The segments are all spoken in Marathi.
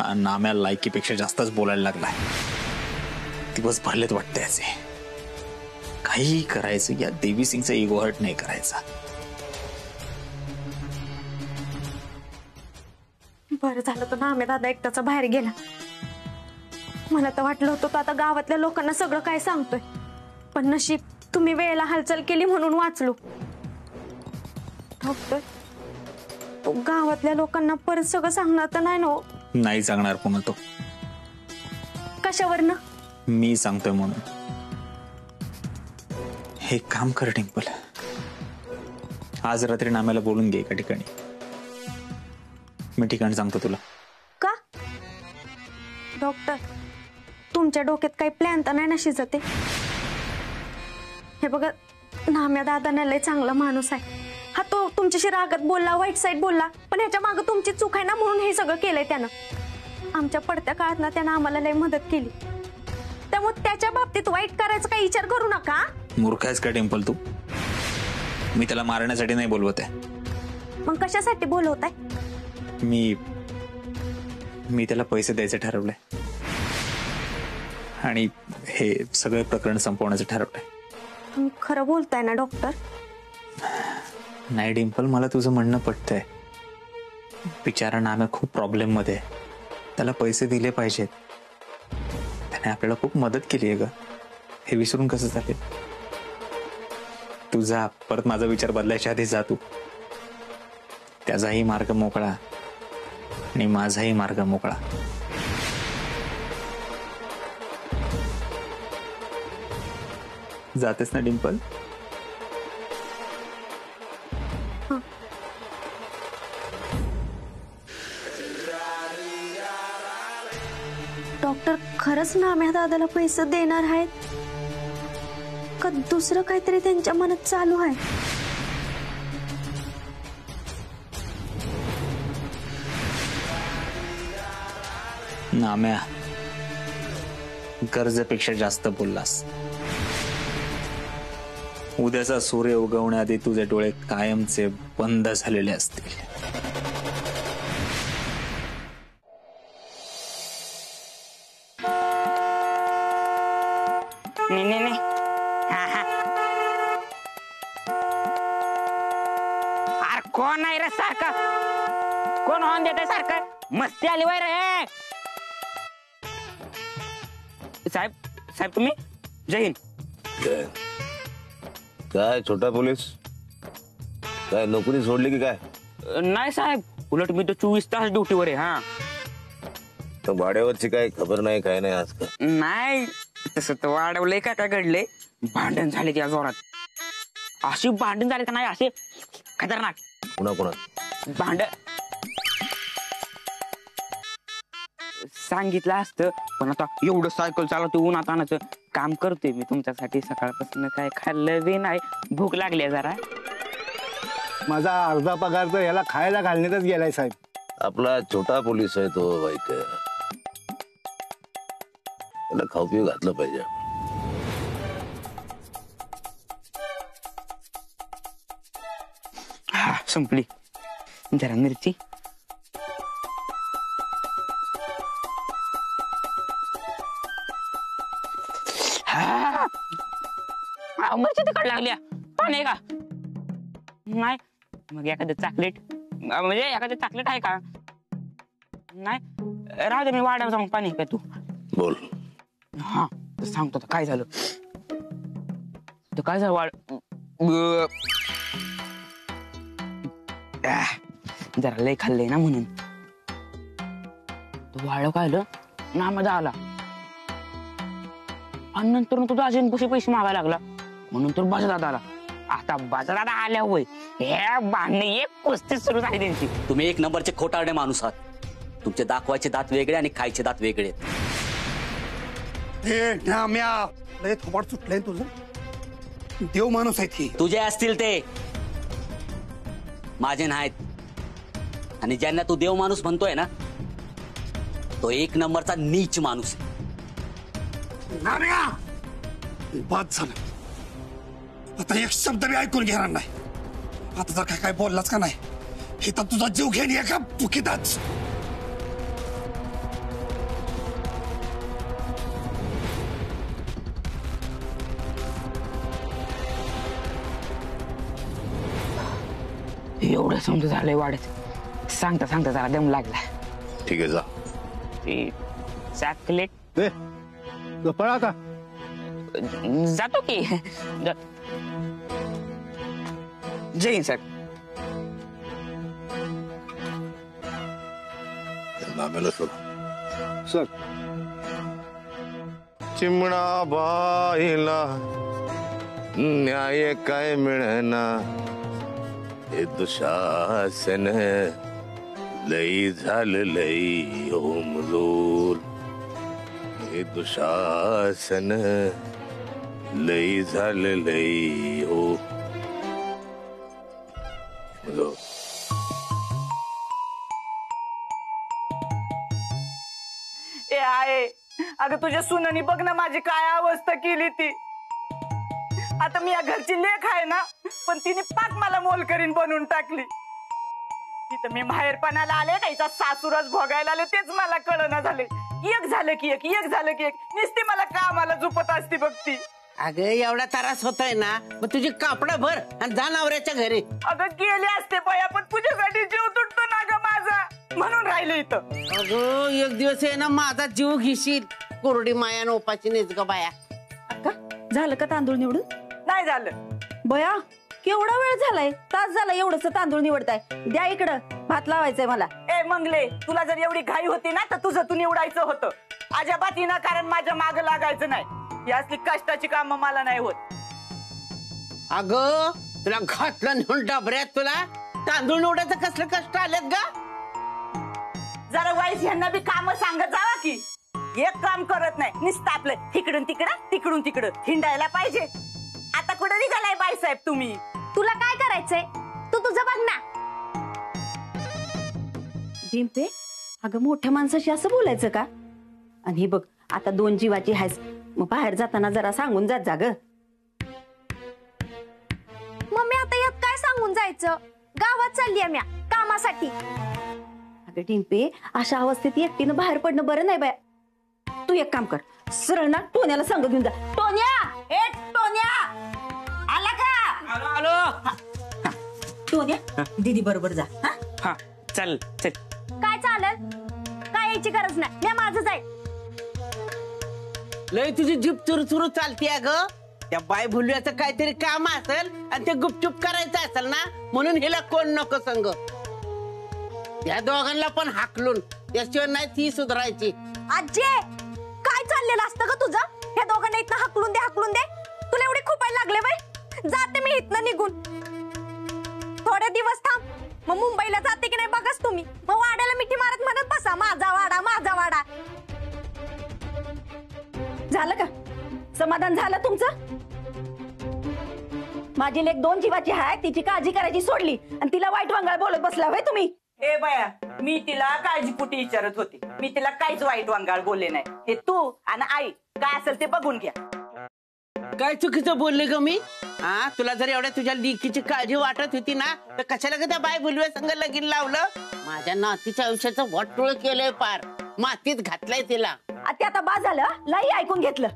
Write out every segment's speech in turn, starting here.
हा नाम्या लायकीपेक्षा जास्तच बोलायला लागलाय. दिवस भरलेत वाटते याचे. काही करायचं या देवी सिंगचा इगो हर्ट नाही करायचा. बरं झालं तो नाम्या दादा एकटाचा बाहेर गेला. मला तर वाटलं होतं तो आता गावातल्या लोकांना सगळं काय सांगतोय, पण नशीब तुम्ही वेळेला हालचाल केली म्हणून वाचलो. डॉक्टर, तो गावातल्या लोकांना परत सगळं सांगणार तर नाही ना? नाही सांगणार पुन्हा तो. कशावरनं? मी सांगतोय म्हणून. हे काम कर डिंपल, आज रात्री नाम्याला बोलून घे एका ठिकाणी. मी ठिकाण सांगतो तुला. का डॉक्टर, तुमच्या डोक्यात काही प्लॅन तर नाही ना शिजते? हे बघा, नाम्या दादाने लय चांगला माणूस आहे. हा तो तुमच्याशी रागात बोलला, वाईट साईड बोलला, पण ह्याच्या मागे तुमची चूक आहे ना, म्हणून हे सगळं केलंय त्यानं. आमच्या पडत्या काळात ना त्यानं आम्हाला लय मदत केली. त्यामुळे त्याच्या बाबतीत वाईट करायचा काही विचार करू नका. मूर्ख आहेस का डिंपल तू? मी त्याला मारण्यासाठी नाही बोलवत आहे. मग कशासाठी बोलवताय? मी त्याला पैसे द्यायचे ठरवलंय आणि हे सगळे प्रकरण संपवण्याचं ठरवलंय. तुम्ही खरं बोलताय ना डॉक्टर? नाही डिंपल, मला तुझं म्हणणं पटतंय. बिचारा नाम्या खूप प्रॉब्लेम मध्ये आहे. त्याला पैसे दिले पाहिजेत. त्याने आपल्याला खूप मदत केली आहे ग. हे विसरून कसं चालेल? तुझा परत माझा विचार बदलायच्या आधी जा तू. त्याचाही मार्ग मोकळा आणि माझाही मार्ग मोकळा. जातेस ना डिंपल? डॉक्टर, खरंच नाम्या दादाला पैसे देणार आहेत का दुसरं काहीतरी त्यांच्या मनात चालू आहे? नाम्या, गरजेपेक्षा जास्त बोललास. उद्याचा सूर्य उगवण्याआधी तुझे डोळे कायमचे बंद झालेले असतील. नाही. अरे कोण आहे रे सारखं? कोण हॉर्न देत सारखं? मस्ती आली वय रे. साहेब तुम्ही? जय हिंद. काय छोटा पोलीस? काय नोकरी सोडली की काय? नाही साहेब, उलट मी तर 24 तास ड्युटीवर आहे. हा, तर भाड्यावरची काय खबर नाही, काय नाही आज का? नाही तसं तर वाढवलंय. काय घडलंय? भांडण झाले त्या जोरात. अशी भांडण झाले का नाही असे खतरनाक. कुणा भांडण सांगितलं असतं, पण आता एवढं सायकल चालवतो, उन्हात आणायचं काम करतोय मी तुमच्यासाठी. सकाळपासून काय खाल्लं बी नाही, भूक लागली जरा. माझा अर्धा पगार तर याला खायला घालण्यातच गेलाय साहेब. आपला छोटा पोलीस आहे तो, वाईट त्याला खाऊ पिऊ घातलं पाहिजे. हा, संपली. जरा मिरची. मिरची तिकड लागल्या. पाणी आहे का? नाही. मग एखादं चॉकलेट, म्हणजे एखादं चॉकलेट आहे का? नाही, राहू दे, मी वाढव जाऊन पाणी का तू बोल. हा, तर सांगतो काय झालं. तर काय झालं वाढ, जरा लय खाल्लंय ना म्हणून. तू वाढव खायलं ना, मजा आला. आणि नंतर तुझा अजून पैसे मागायला लागला, म्हणून तर बाजारात आला. आता बाजारात आल्या होय हे भांडणे, एक कुस्ती सुरू झाली त्यांची. तुम्ही एक नंबरचे खोटारडे माणूस आहात. तुमचे दाखवायचे दात वेगळे आणि खायचे दात वेगळे. थोपाड सुटलंय तुझं. देव माणूस आहेत की तुझे असतील ते, माझे नाहीत. आणि ज्यांना तू देव माणूस म्हणतोय ना, तो एक नंबरचा नीच माणूस आहे. बाद झालं. आता एक शब्द मी ऐकून घेणार नाही. आता जर काय बोललाच का नाही, हे तर तुझा जीव घेणे एका चुकीतच. एवढं समजा झालंय वाढत सांगता सांगता जरा दम लागला. ठीक आहे जा. ते चॉकलेट दे पळा का. जातो की जय हिंद सर. नाम्याला सोड. सर चिमणा बाईला न्याय काय मिळना, हे दुशासन लई झालं लई ओमजोर, हे दुशासन लई झालं लई हो. ए आहे अगं तुझ्या सुनानी बघ ना माझी काय अवस्था केली ती. आता मी या घरची लेख आहे ना, पण तिने पाक मला मोलकरीन बनवून टाकली. तिथं मी बाहेरपणाला आले का हिचा सासूरच भोगायला आले तेच मला कळना झाले. एक झालं की एक, एक झालं की एक, नुसती मला कामाला झोपत असती बघ ती. अगं एवढा त्रास होतोय ना, मग तुझी कापडं भर आणि जा नवऱ्याच्या घरी. अगं गेले असते बया, पण तुझ्यासाठी जीव तुटतो ना ग माझा, म्हणून राहिले इथं. अगं एक दिवस आहे ना माझा जीव घेशील. कोरडी माया नोपाची नेच ग बाया. झालं का तांदूळ निवडून? नाही झालं बया केवढा वेळ झालाय, तास झाला एवढंच तांदूळ निवडताय. द्या इकडं, भात लावायचंय मला. ए मंगले, तुला जर एवढी घाई होती ना तर तुझं तू निवडायचं होतं. अजिबात ना, कारण माझ्या माग लागायचं नाही. ही असली कष्टाची कामं मला नाही होत. अगं तुला घातलं नेऊन डबऱ्यात, तुला तांदूळ निवडायचं कसलं कष्ट आलेत ग. जरा वाईस यांना बी काम सांगत जावा की. एक काम करत नाही, नुसतं आपलं तिकडून तिकडं तिकडून तिकडं हिंडायला पाहिजे. आता कुठे निघालाय बाईसाहेब तुम्ही? तुला काय करायचंय तू तुझं बघ ना. डिंपे, अगं मोठ्या माणसाशी असं बोलायचं का? आणि हे बघ आता 2 जीवाची आहेस, मग बाहेर जाताना जरा सांगून जात जा ग. मम्मी आता यात काय सांगून जायचं, गावात चालली आहे म्या कामासाठी. अगं डिंपे, अशा अवस्थेत एकटीनं बाहेर पडणं बरं नाही बाय. तू एक काम कर, सरळ ना टोन्याला संग घेऊन जा. टोन्या, ए टोन्या, आला का? आलो. टोन्या दीदी बरोबर जा. हा चल चल. काय चालेल, काय यायची गरज नाही, म्या माझंच आहे. लय तुझी जीप चुरचुरू चालते ग. त्या बाय भुलव्याचं काहीतरी काम असेल आणि ते गुपचूप करायचं असेल ना, म्हणून हिला कोण नको संग. या दोघांना पण हाकलून, त्याशिवाय नाही ती सुधारायची. आजी काय चाललेलं असतं ग तुझं? ह्या दोघांना इथनं हाकलून दे, हाकलून दे. तुला एवढे खुपायला लागले बाई. जाते मी इथनं निघून. थोडे दिवस थांब, मग मुंबईला जाते की नाही बघाच तुम्ही. मग वाड्याला मिठी मारत म्हणत बसा, माझा वाडा माझा वाडा. झालं का? समाधान झालं तुमचं? माझी लेक 2 जीवाची आहे, तिची काळजी करायची सोडली आणि तिला वाईट वांगाळ बोलत बसला होय तुम्ही. ए बाया, मी तिला काळजीपोटी विचारत होती. मी तिला काहीच वाईट वांगाळ बोलले नाही. हे तू आणि आई काय असेल ते बघून घ्या. काय चुकीचं बोलले ग मी? हा, तुला जर एवढ्या तुझ्या लेकीची काळजी वाटत होती ना, तर कशाला ग त्या बाय भुलव्या संग लगीन लावलं? माझ्या नातीच्या आयुष्याचं वाटोळ केलंय, पार मातीत घातलंय तिला. ते आता बा झालं, लई ऐकून घेतलं.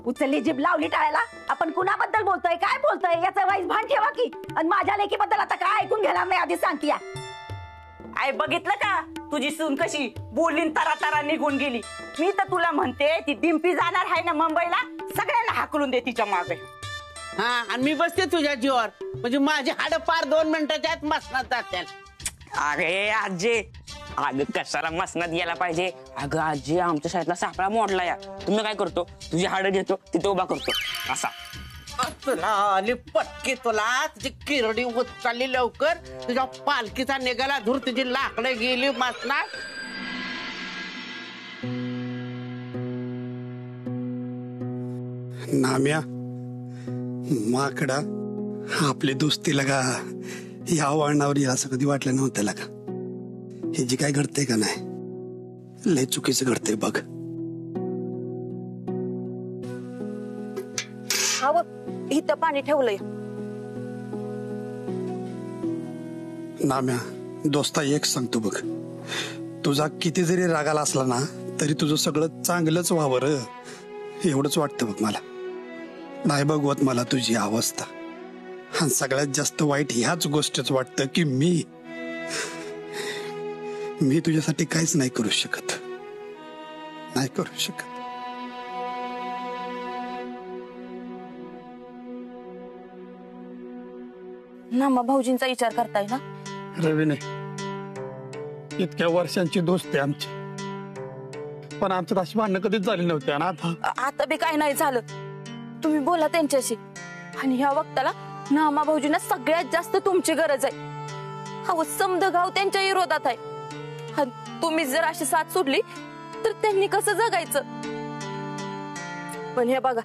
उचलली जीभ लावली टाळायला. आपण कुणाबद्दल बोलतोय, काय बोलतोय याचं वाईस भान ठेवा की. आणि माझ्या लेकीबद्दल आता काय ऐकून घेणार नाही, आधी सांगते. आई बघितलं का तुझी सून कशी बोलीन तरा तरा निघून गेली. मी तर तुला म्हणते, ती डिंपी जाणार आहे ना मुंबईला, सगळ्यांना हाकलून दे तिच्या मागे. हा, आणि मी बसते तुझ्या जीवावर, म्हणजे माझी हाड पार 2 मिनिटाच्या आत मसनात जातील. अरे आजी, अगं कशाला मसनात गेला पाहिजे. अगं आजी, आमच्या शाळेतला सापळा मोडला या. तुम्ही काय करतो, तुझी हाडं घेतो तिथे उभा करतो असा. तुला आली पटकी, तुला तुझी किरडी उचलली लवकर. तुझ्या पालखीचा निघाला धूर, तुझी लाकडं गेली मसनात. नाम्या माकडा, आपली दोस्ती लगा या वळणावर येईल असं कधी वाटलं नव्हतं लगा. हे जे काय घडते का नाही, लय चुकीचं घडते बघ. इथं पाणी ठेवलंय. नाम्या दोस्ता, एक सांगतो बघ, तुझा किती जरी रागाला असला ना, तरी तुझं सगळं चांगलंच व्हावं र, एवढंच वाटतं बघ मला. नाही बघवत मला तुझी अवस्था. आणि सगळ्यात जास्त वाईट ह्याच गोष्टीच वाटतं की मी तुझ्यासाठी काहीच नाही करू शकत, नाही करू शकत. नामा भाऊजींचा विचार करताय ना? रवीने, इतक्या वर्षांची दोस्ती आमची, पण आमच्यात अशी भांडणं कधीच झाली नव्हती. आणि आता बी काय नाही झालं. तुम्ही बोला त्यांच्याशी. आणि ह्या वक्ताला नामा भाऊजींना सगळ्यात जास्त तुमची गरज आहे. अहो समद गाव त्यांच्या विरोधात आहे. आणि तुम्ही जर अशी साथ सोडली तर त्यांनी कसं जगायचं? पण हे बघा,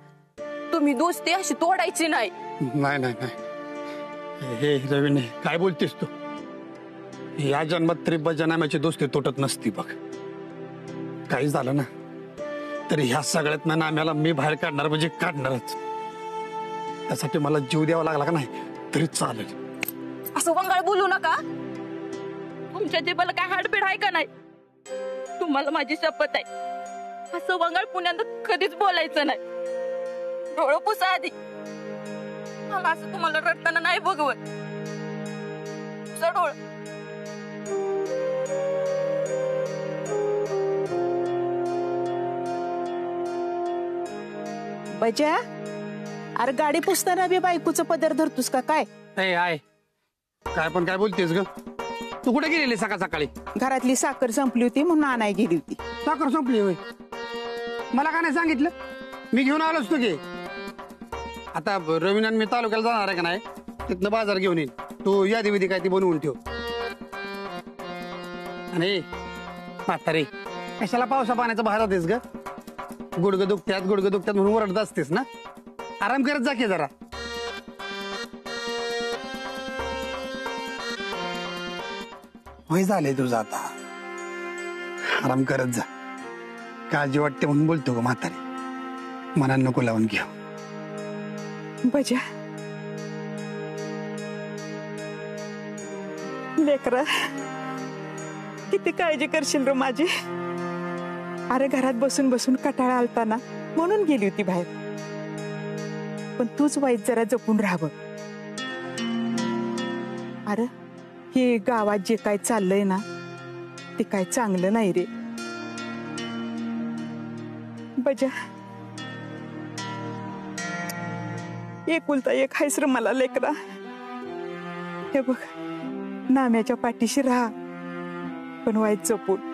तुम्ही दोस्ती अशी तोडायची नाही. नाही नाही नाही, हे रवीने काय बोलतेस तू? या जन्मात तरी बजनाम्याची दोस्ती तुटत नसती बघ. काही झालं ना तरी ह्या सगळ्यात नाम्याला मी बाहेर काढणार म्हणजे काढणारच. त्यासाठी मला जीव द्यावा लागला का नाही तरी चालेल. असं वंगाळ बोलू नका. तुमच्या जीवाला काय हाडबीड आहे का नाही? तुम्हाला माझी शपथ आहे, असं वंगाळ पुण्यांदा कधीच बोलायचं नाही. डोळं पुसा आधी. मला असं तुम्हाला रडताना नाही बघवत. पुसा डोळं. बजा, अरे गाडी पुसताना बी बायकोचं पदर धरतोस का काय? आय काय पण काय बोलतेस ग? तू कुठे गेलेली सकाळ सकाळी? घरातली साखर संपली होती म्हणून आणाय गेली होती. साखर संपली होय? मला का नाही सांगितलं? मी घेऊन आलोच तू घे. आता रवीना मी तालुक्याला जाणार आहे का नाही, तिथनं बाजार घेऊन येईल. तू यादी विधी काय ती बनवून ठेव. आणि म्हातारे कशाला पावसा पाण्याचा बाहेर जातेस ग? गुडघं दुखत्यात म्हणून ओरडत असतेस ना. आराम करत जा की जरा. वय झालंय तुझं आता, आराम करत जा. काळजी वाटते म्हणून बोलतो ग म्हातारे, मनात नको लावून घेऊ. बजा, लेकरा किती काळजी करशील रे माझी. अरे घरात बसून बसून कटाळा आलता ना म्हणून गेली होती बाहेर. पण तूच वाईट जरा जपून राहावं. अरे हे गावात जे काय चाललंय ना ते काय चांगलं नाही रे बजा. एकुलता एक हायस रे मला लेकरा. हे बघ, नाम्याच्या पाठीशी राहा पण वाईट जपून.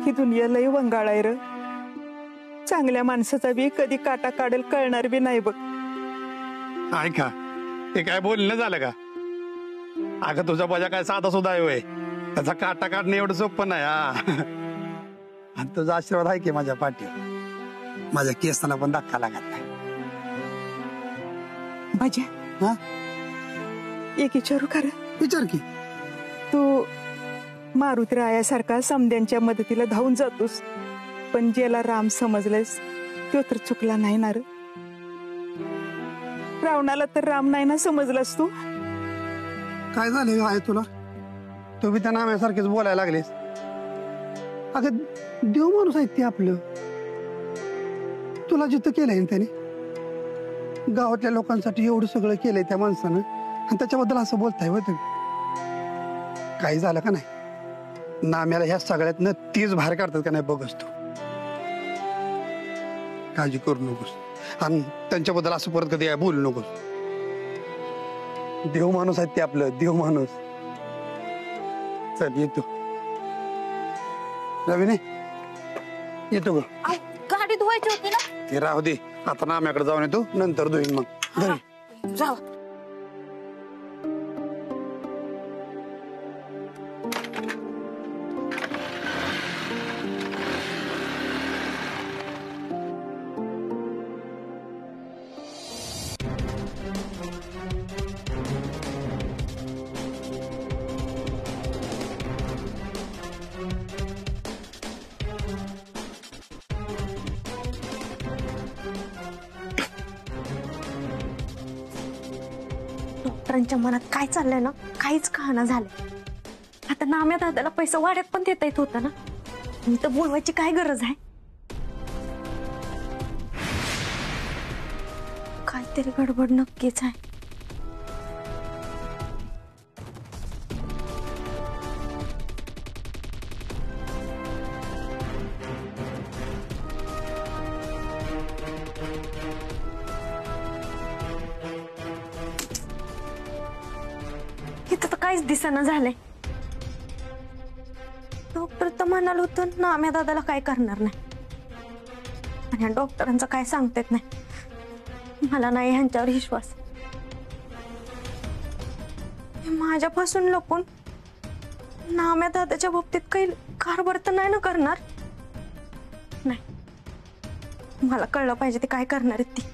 ही दुनिया लय वंगाळ आहे र. चांगल्या माणसाचा बी कधी काटा काढेल कळणार बी नाही बघ. ऐका, ते काय बोलणं झालं का? अगं तुझा बजा काय साधा सुद्धा आहे, त्याचा काटा काढणं एवढं सोपं नाही. आणि तुझा आशीर्वाद आहे की माझ्या पाठीवर, माझ्या केसांना पण धक्का लागत नाही. बजा, हा एक विचारू खरं? विचार की. तू मारुतीरायासारखा समद्यांच्या मदतीला धावून जातोस, पण ज्याला राम समजलेस तो तर चुकला नाही ना रे. रावणाला तर राम नाही ना समजलास तू. काय झाले आहे तुला? तू बी त्या नाम्यासारखेच बोलायला लागलेस. अगं देव माणूस आहेत ते आपलं. तुला जिथं केलंय त्याने, गावातल्या लोकांसाठी एवढं सगळं केलंय त्या माणसानं, आणि त्याच्याबद्दल असं बोलताय होय तुम्ही? काही झालं का नाही? नाम्याला ह्या सगळ्यातनं तीच बाहेर काढतात का नाही बघच तू. काळजी करू नकोस आणि त्यांच्याबद्दल असं परत कधी बोलू नकोस. देव माणूस आहेत ते आपलं, देव माणूस. चल येतो रवीने, येतो ग. गाडी धुवायची होती ना. ते राहू दे, आता नाम्याकडे जाऊन येतो, नंतर धुईन मग घरी. जाऊ. डॉक्टरांच्या मनात काय चाललंय ना काहीच कळना झालंय. आता नाम्या दादाला पैसा वाड्यात पण देता येत होता ना, मी तर बोलवायची काय गरज आहे? काय काहीतरी गडबड नक्कीच आहे. इथं तर काहीच दिसेना झालंय. डॉक्टर तर म्हणाल होतं नाम्या दादाला काय करणार नाही, आणि ह्या डॉक्टरांचं काय सांगतात नाही. मला नाही ह्यांच्यावर विश्वास. माझ्यापासून लपून नाम्या दादाच्या बाबतीत काही कारभार तर नाही ना करणार. नाही, मला कळलं पाहिजे ते काय करणार आहेत ती.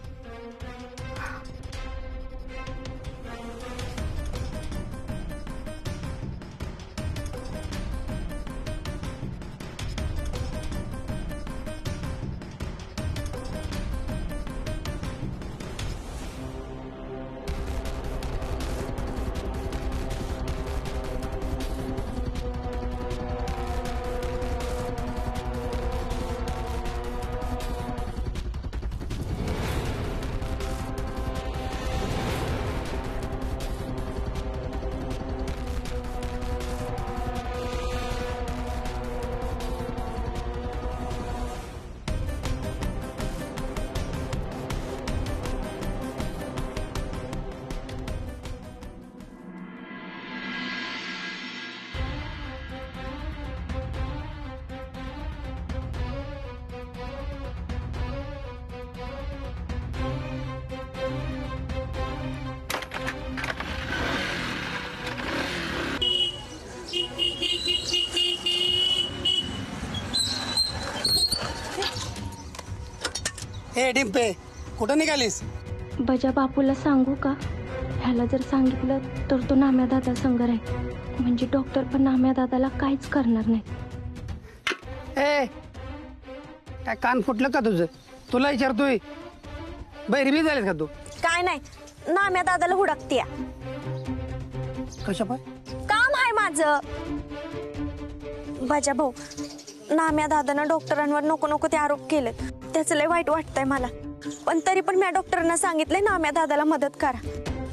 हे डिंपे, कुठं निघालीस? बजा बापूला सांगू का? ह्याला जर सांगितलं तर तो नाम्या दादा संग राहील, म्हणजे डॉक्टर पण नाम्या दादाला काहीच करणार नाही. ए, काय कान फुटलं का तुझं? तुला विचारतोय, बैरबी झालीस का तू? काय नाही, नाम्या दादाला हुडकतीया. कशा पाय? काम आहे माझं. बजा भाऊ, नाम्या दादानं डॉक्टरांवर नको नको ते आरोप केले, त्याचं लय वाईट वाटतंय मला. पण तरी पण मी डॉक्टरांना सांगितलंय नाम्या दादाला मदत करा.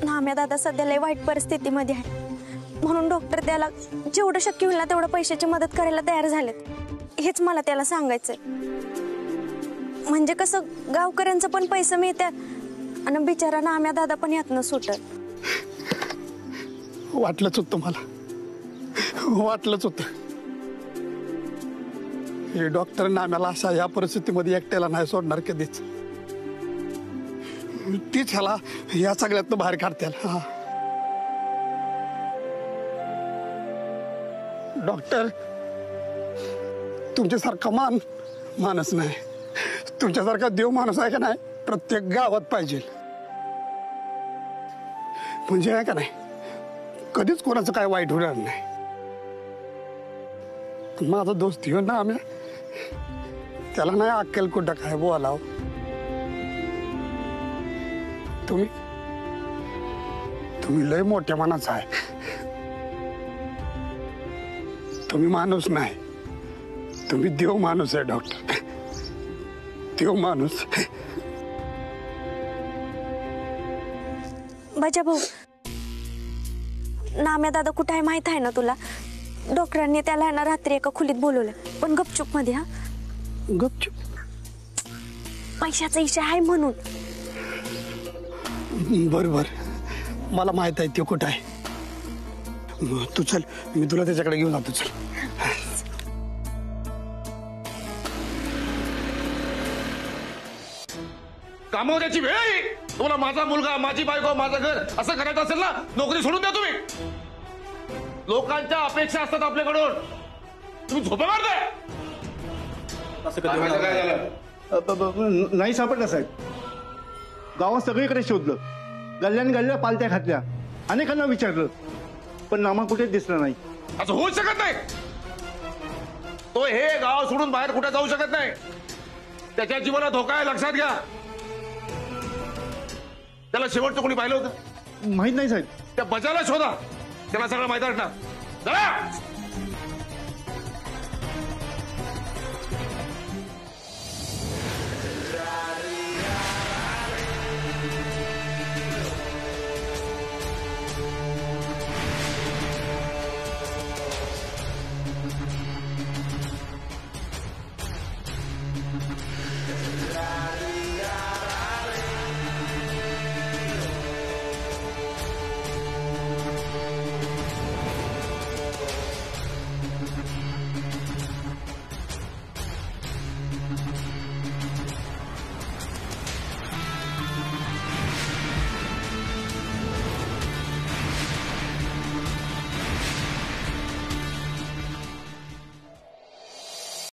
नाम्या दादा सध्या लय वाईट परिस्थितीमध्ये आहे, म्हणून डॉक्टर त्याला जेवढं शक्य होईल ना तेवढं पैशाची मदत करायला तयार झालेत. हेच मला त्याला सांगायचंय. म्हणजे कसं गावकऱ्यांचं पण पैसे मिळतात आणि बिचारा नाम्या दादा पण यातनं सुटत. वाटलंच होतं मला, वाटलंच होतं. हे डॉक्टर नाम्याला अशा या परिस्थितीमध्ये एकट्याला नाही सोडणार कधीच. तीच ह्याला या सगळ्यातनं बाहेर काढते. हा डॉक्टर, तुमच्यासारखा माणूस नाही, तुमच्यासारखा देव माणूस आहे का नाही प्रत्येक गावात पाहिजे. म्हणजे आहे का नाही, कधीच कोणाचं काय वाईट होणार नाही. माझा दोस्त येऊ ना आम्ही, त्याला नाही अक्कल कुठं काय बोलाव. तुम्ही लय मोठ्या मनाचा आहे. तुम्ही माणूस नाही, तुम्ही देव माणूस आहे डॉक्टर, देव माणूस. बजा भाऊ, नाम्या दादा कुठं आहे माहित आहे ना तुला? डॉक्टरांनी त्याला ना रात्री एका खोलीत बोलवलं, पण गपचूप मध्ये. हा, गपचूप? पैशाचा इशा आहे म्हणून. बरोबर, मला माहित आहे ते कुठं आहे. तू चल, मी तुला त्याच्याकडे घेऊन जातो. चल. कामावण्याची वेळ आहे. तुम्हाला माझा मुलगा, माझी बायको, माझं घर असं करायचं असेल ना, नोकरी सोडून द्या तुम्ही. लोकांच्या अपेक्षा असतात आपल्याकडून, तुम्ही झोपा मारताय. नाही सापडला साहेब. गावात सगळीकडे शोधलं, गल्ल्यान गल्ल्या पालत्या घातल्या, अनेकांना विचारलं, पण नामा कुठेच दिसला नाही. असं होऊ शकत नाही. तो हे गाव सोडून बाहेर कुठे जाऊ शकत नाही. त्याच्या जीवाला धोका आहे, लक्षात घ्या. त्याला शेवटचं कोणी पाहिलं होतं? माहित नाही साहेब. त्या बजाला शोधा, त्याला सगळं माहिती असणार.